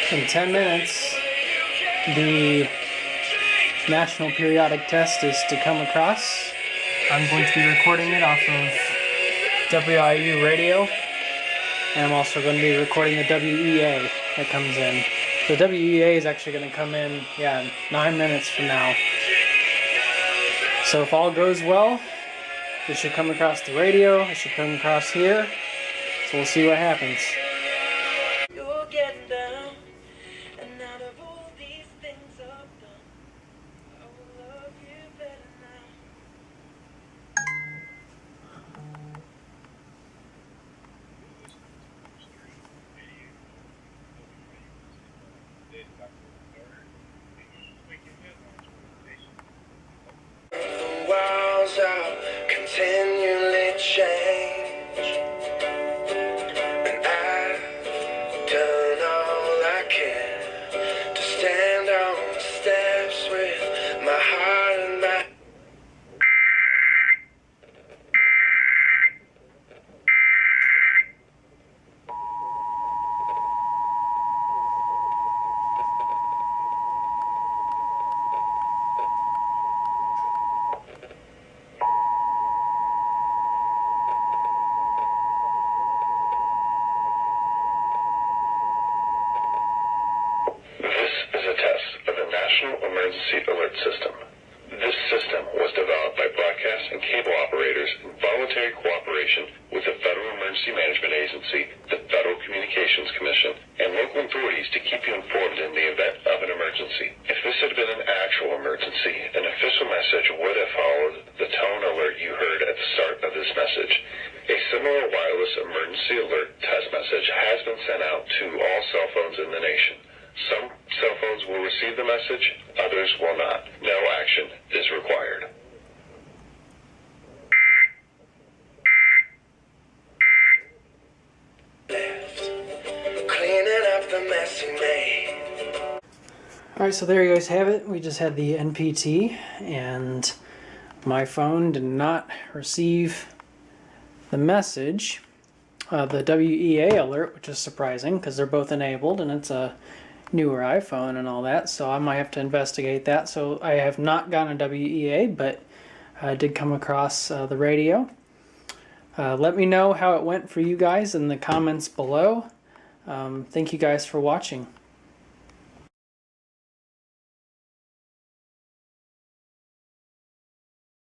In 10 minutes, the National Periodic Test is to come across. I'm going to be recording it off of WIU radio, and I'm also going to be recording the WEA that comes in. The WEA is actually going to come in, 9 minutes from now. So if all goes well, it should come across the radio, it should come across here, so we'll see what happens. Continually change, and I've done all I can to stand on the steps with my heart and my Emergency Alert System. This system was developed by broadcast and cable operators in voluntary cooperation with the Federal Emergency Management Agency, the Federal Communications Commission, and local authorities to keep you informed in the event of an emergency. If this had been an actual emergency, an official message would have followed the tone alert you heard at the start of this message. A similar wireless emergency alert test message has been sent out to all cell phones in the nation. Some cell phones will receive the message, others will not. No action is required. Cleaning up the mess you made. Alright, so there you guys have it. We just had the NPT, and my phone did not receive the message, the WEA alert, which is surprising because they're both enabled and it's a newer iPhone and all that, so I might have to investigate that. So I have not gotten a WEA, but I did come across the radio. Let me know how it went for you guys in the comments below. Thank you guys for watching.